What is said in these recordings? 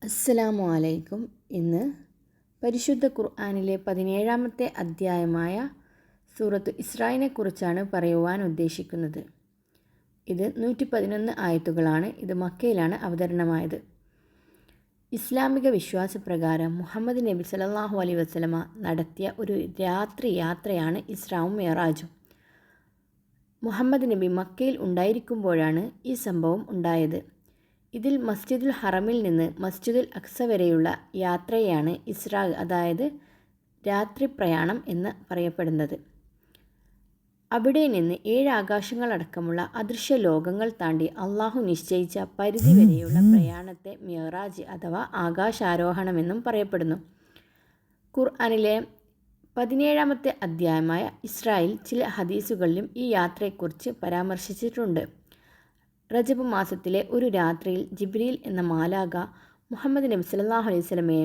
അസ്സലാമു അലൈക്കും. ഇന്ന് പരിശുദ്ധ ഖുർആനിലെ 17-ാമത്തെ അധ്യായമായ സൂറത്ത് ഇസ്രായിനെ കുറിച്ചാണ് പറയുവാൻ ഉദ്ദേശിക്കുന്നത്. ഇത് 111 ആയത്തുകളാണ്. ഇത് മക്കയിലാണ് അവതരണമായത്. ഇസ്ലാമിക വിശ്വാസപ്രകാരം മുഹമ്മദ് നബി സല്ലല്ലാഹു അലൈഹി വസല്ലമ നടത്തിയ ഒരു രാത്രി യാത്രയാണ് ഇസ്രാവും മിഅ്റാജും. മുഹമ്മദ് നബി മക്കയിൽ ഉണ്ടായിരിക്കുമ്പോഴാണ് ഈ സംഭവം ഉണ്ടായത്. ഇതിൽ മസ്ജിദുൽ ഹറമിൽ നിന്ന് മസ്ജിദുൽ അഖ്സ വരെയുള്ള യാത്രയാണ് ഇസ്രാ, അതായത് രാത്രി പ്രയാണം എന്ന് പറയപ്പെടുന്നത്. അവിടെ നിന്ന് 7 ആകാശങ്ങളടക്കമുള്ള അദൃശ്യ ലോകങ്ങൾ താണ്ടി അള്ളാഹു നിശ്ചയിച്ച പരിധി വരെയുള്ള പ്രയാണത്തെ മിഅ്റാജ് അഥവാ ആകാശാരോഹണമെന്നും പറയപ്പെടുന്നു. ഖുർആനിലെ 17-ാമത്തെ അധ്യായമായ ഇസ്രായിൽ ചില ഹദീസുകളിലും ഈ യാത്രയെക്കുറിച്ച് പരാമർശിച്ചിട്ടുണ്ട്. റജബ് മാസത്തിലെ ഒരു രാത്രിയിൽ ജിബ്രീൽ എന്ന മാലാഖ മുഹമ്മദ് നബി സല്ലല്ലാഹു അലൈഹി വസല്ലമയെ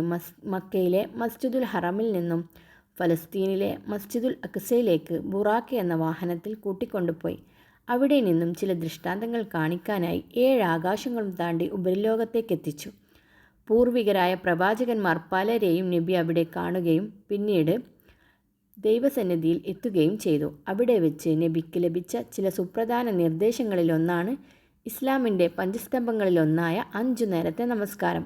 മക്കയിലെ മസ്ജിദുൽ ഹറമിൽ നിന്നും ഫലസ്തീനിലെ മസ്ജിദുൽ അഖ്സയിലേക്ക് ബുറാഖ് എന്ന വാഹനത്തിൽ കൂട്ടിക്കൊണ്ടുപോയി. അവിടെ നിന്നും ചില ദൃഷ്ടാന്തങ്ങൾ കാണിക്കാനായി 7 ആകാശങ്ങളും താണ്ടി ഉപരിലോകത്തേക്കെത്തിച്ചു. പൂർവികരായ പ്രവാചകന്മാർ പലരെയും നബി അവിടെ കാണുകയും പിന്നീട് ദൈവസന്നിധിയിൽ എത്തുകയും ചെയ്തു. അവിടെ വെച്ച് നബിക്ക് ലഭിച്ച ചില സുപ്രധാന നിർദ്ദേശങ്ങളിലൊന്നാണ് ഇസ്ലാമിൻ്റെ പഞ്ചസ്തംഭങ്ങളിലൊന്നായ 5 നേരത്തെ നമസ്കാരം.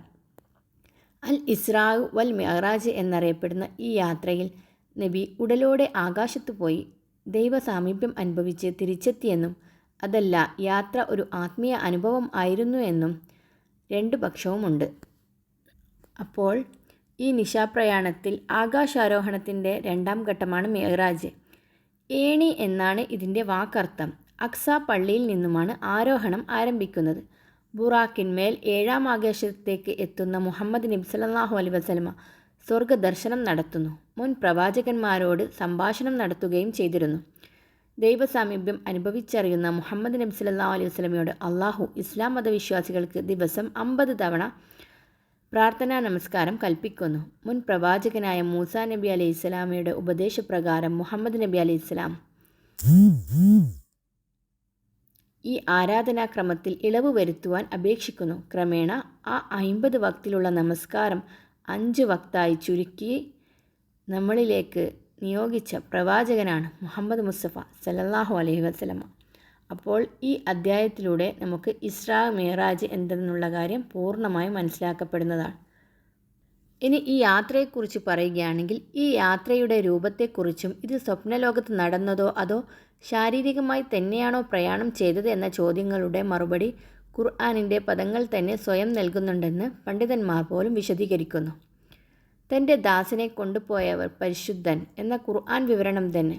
അൽ ഇസ്രാ വൽ മിഅ്റാജ് എന്നറിയപ്പെടുന്ന ഈ യാത്രയിൽ നബി ഉടലോടെ ആകാശത്ത് പോയി ദൈവസാമീപ്യം അനുഭവിച്ച് തിരിച്ചെത്തിയെന്നും അതല്ല യാത്ര ഒരു ആത്മീയ അനുഭവം ആയിരുന്നു എന്നും 2 പക്ഷവുമുണ്ട്. അപ്പോൾ ഈ നിശാപ്രയാണത്തിൽ ആകാശാരോഹണത്തിൻ്റെ 2-ാം ഘട്ടമാണ് മിഅ്റാജ്. ഏണി എന്നാണ് ഇതിൻ്റെ വാക്കർത്ഥം. അഖ്സ പള്ളിയിൽ നിന്നുമാണ് ആരോഹണം ആരംഭിക്കുന്നത്. ബുറാക്കിന്മേൽ 7-ാം ആകാശത്തേക്ക് എത്തുന്ന മുഹമ്മദ് നബി സല്ലല്ലാഹു അലൈഹി വസല്ലമ സ്വർഗ്ഗദർശനം നടത്തുന്നു. മുൻ പ്രവാചകന്മാരോട് സംഭാഷണം നടത്തുകയും ചെയ്തിരുന്നു. ദൈവസാമീപ്യം അനുഭവിച്ചറിയുന്ന മുഹമ്മദ് നബി സല്ലല്ലാഹു അലൈഹി വസല്ലമയോട് അള്ളാഹു ഇസ്ലാം മതവിശ്വാസികൾക്ക് ദിവസം 50 തവണ പ്രാർത്ഥനാ നമസ്കാരം കൽപ്പിക്കുന്നു. മുൻ പ്രവാചകനായ മൂസാ നബി അലൈഹിസ്സലാമയുടെ ഉപദേശപ്രകാരം മുഹമ്മദ് നബി അലൈഹിസ്സലാം ഈ ആരാധനാക്രമത്തിൽ ഇളവ് വരുത്തുവാൻ അപേക്ഷിക്കുന്നു. ക്രമേണ ആ 50 വക്തിലുള്ള നമസ്കാരം 5 വക്തായി ചുരുക്കി നമ്മളിലേക്ക് നിയോഗിച്ച പ്രവാചകനാണ് മുഹമ്മദ് മുസ്തഫ സല്ലല്ലാഹു അലൈഹി വസല്ലമ. അപ്പോൾ ഈ അധ്യായത്തിലൂടെ നമുക്ക് ഇസ്രാ മിഅ്റാജ് എന്തെന്നുള്ള കാര്യം പൂർണ്ണമായും മനസ്സിലാക്കപ്പെടുന്നതാണ്. ഇനി ഈ യാത്രയെക്കുറിച്ച് പറയുകയാണെങ്കിൽ ഈ യാത്രയുടെ രൂപത്തെക്കുറിച്ചും ഇത് സ്വപ്നലോകത്ത് നടന്നതോ അതോ ശാരീരികമായി തന്നെയാണോ പ്രയാണം ചെയ്തത് എന്ന ചോദ്യങ്ങളുടെ മറുപടി ഖുർആനിൻ്റെ പദങ്ങൾ തന്നെ സ്വയം നൽകുന്നുണ്ടെന്ന് പണ്ഡിതന്മാർ പോലും വിശദീകരിക്കുന്നു. തൻ്റെ ദാസനെ കൊണ്ടുപോയവർ പരിശുദ്ധൻ എന്ന ഖുർആൻ വിവരണം തന്നെ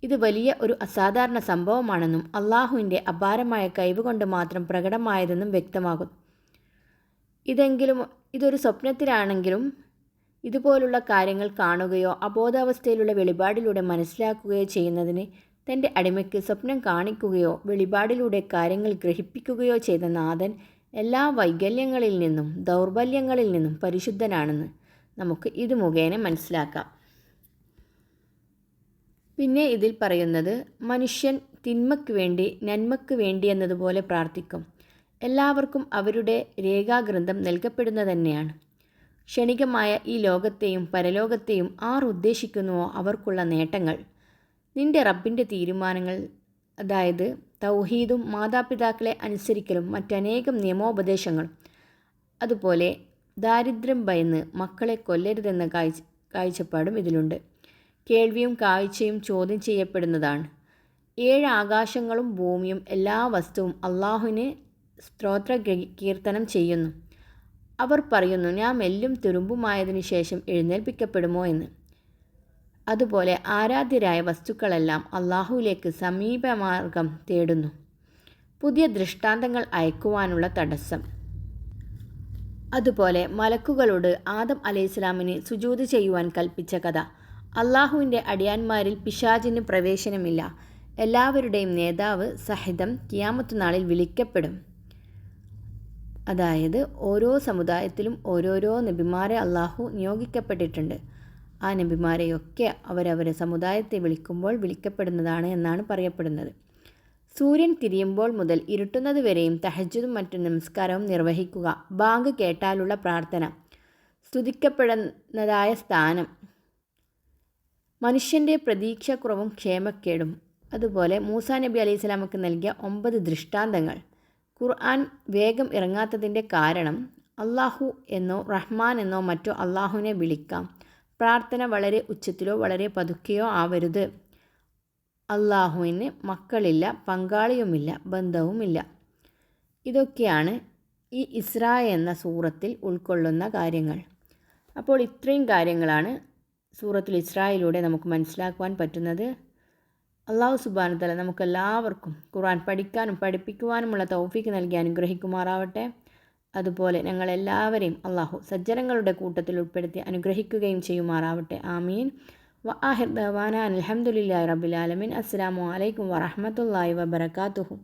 ഇത് വലിയ ഒരു അസാധാരണ സംഭവമാണെന്നും അള്ളാഹുവിൻ്റെ അപാരമായ കഴിവുകൊണ്ട് മാത്രം പ്രകടമായതെന്നും വ്യക്തമാകുന്നു. ഇതൊരു സ്വപ്നത്തിലാണെങ്കിലും ഇതുപോലുള്ള കാര്യങ്ങൾ കാണുകയോ അബോധാവസ്ഥയിലുള്ള വെളിപാടിലൂടെ മനസ്സിലാക്കുകയോ ചെയ്യുന്നതിന് തൻ്റെ അടിമയ്ക്ക് സ്വപ്നം കാണിക്കുകയോ വെളിപാടിലൂടെ കാര്യങ്ങൾ ഗ്രഹിപ്പിക്കുകയോ ചെയ്ത നാഥൻ എല്ലാ വൈകല്യങ്ങളിൽ നിന്നും ദൗർബല്യങ്ങളിൽ നിന്നും പരിശുദ്ധനാണെന്ന് നമുക്ക് ഇത് മുഖേന മനസ്സിലാക്കാം. പിന്നെ ഇതിൽ പറയുന്നത് മനുഷ്യൻ തിന്മയ്ക്ക് വേണ്ടി നന്മയ്ക്ക് വേണ്ടി എന്നതുപോലെ പ്രാർത്ഥിക്കും. എല്ലാവർക്കും അവരുടെ രേഖാഗ്രന്ഥം നൽകപ്പെടുന്നത് തന്നെയാണ്. ക്ഷണികമായ ഈ ലോകത്തെയും പരലോകത്തെയും ആർ ഉദ്ദേശിക്കുന്നുവോ അവർക്കുള്ള നേട്ടങ്ങൾ നിന്റെ റബ്ബിൻ്റെ തീരുമാനങ്ങൾ, അതായത് തൗഹീദും മാതാപിതാക്കളെ അനുസരിക്കലും മറ്റനേകം നിയമോപദേശങ്ങളും, അതുപോലെ ദാരിദ്ര്യം ഭയന്ന് മക്കളെ കൊല്ലരുതെന്ന കാഴ്ചപ്പാടും ഇതിലുണ്ട്. കേൾവിയും കാഴ്ചയും ചോദ്യം ചെയ്യപ്പെടുന്നതാണ്. 7 ആകാശങ്ങളും ഭൂമിയും എല്ലാ വസ്തുവും അള്ളാഹുവിന് സ്തോത്ര കീർത്തനം ചെയ്യുന്നു. അവർ പറയുന്നു, നാം എല്ലും തുരുമ്പുമായതിനു ശേഷം എഴുന്നേൽപ്പിക്കപ്പെടുമോ എന്ന്. അതുപോലെ ആരാധ്യരായ വസ്തുക്കളെല്ലാം അള്ളാഹുവിലേക്ക് സമീപമാർഗം തേടുന്നു. പുതിയ ദൃഷ്ടാന്തങ്ങൾ അയക്കുവാനുള്ള തടസ്സം. അതുപോലെ മലക്കുകളോട് ആദം അലൈഹിസ്സലാമിന് സുജൂദ് ചെയ്യുവാൻ കൽപ്പിച്ച കഥ. അള്ളാഹുവിൻ്റെ അടിയാന്മാരിൽ പിശാചിന് പ്രവേശനമില്ല. എല്ലാവരുടെയും നേതാവ് സഹിതം ഖിയാമത്ത് നാളിൽ വിളിക്കപ്പെടും. അതായത് ഓരോ സമുദായത്തിലും ഓരോരോ നബിമാരെ അള്ളാഹു നിയോഗിക്കപ്പെട്ടിട്ടുണ്ട്. ആ നബിമാരെയൊക്കെ അവരവരെ സമുദായത്തെ വിളിക്കുമ്പോൾ വിളിക്കപ്പെടുന്നതാണ് എന്നാണ് പറയപ്പെടുന്നത്. സൂര്യൻ തിരിയുമ്പോൾ മുതൽ ഇരുട്ടുന്നത് വരെയും തഹജ്ജുദും മറ്റു നമസ്കാരവും നിർവഹിക്കുക. ബാങ്ക് കേട്ടാലുള്ള പ്രാർത്ഥന, സ്തുതിക്കപ്പെടുന്നതായ സ്ഥാനം, മനുഷ്യൻ്റെ പ്രതീക്ഷാക്കുറവും ക്ഷേമക്കേടും. അതുപോലെ മൂസാ നബി അലൈഹി സ്വലാമക്ക് നൽകിയ 9 ദൃഷ്ടാന്തങ്ങൾ. ഖുർആൻ വേഗം ഇറങ്ങാത്തതിൻ്റെ കാരണം, അള്ളാഹു എന്നോ റഹ്മാൻ എന്നോ മറ്റോ അള്ളാഹുവിനെ വിളിക്കാം. പ്രാർത്ഥന വളരെ ഉച്ചത്തിലോ വളരെ പതുക്കെയോ ആവരുത്. അള്ളാഹുവിന് മക്കളില്ല, പങ്കാളിയുമില്ല, ബന്ധവുമില്ല. ഇതൊക്കെയാണ് ഈ ഇസ്രാ എന്ന സൂറത്തിൽ ഉൾക്കൊള്ളുന്ന കാര്യങ്ങൾ. അപ്പോൾ ഇത്രയും കാര്യങ്ങളാണ് സൂറത്തുൽ ഇസ്രായിലൂടെ നമുക്ക് മനസ്സിലാക്കുവാൻ പറ്റുന്നത്. അള്ളാഹു സുബ്ഹാനഹു വതആല നമുക്കെല്ലാവർക്കും ഖുർആൻ പഠിക്കാനും പഠിപ്പിക്കുവാനുമുള്ള തൗഫീക്ക് നൽകി അനുഗ്രഹിക്കുമാറാവട്ടെ. അതുപോലെ ഞങ്ങളെല്ലാവരെയും അള്ളാഹു സജ്ജനങ്ങളുടെ കൂട്ടത്തിൽ ഉൾപ്പെടുത്തി അനുഗ്രഹിക്കുകയും ചെയ്യുമാറാവട്ടെ. ആമീൻ. വആഖിർ ദഅവാനാ അൽഹംദുലില്ലാഹി റബ്ബിൽ ആലമീൻ. അസ്സലാമു അലൈക്കും വറഹ്മത്തുള്ളാഹി വബറകാതുഹു.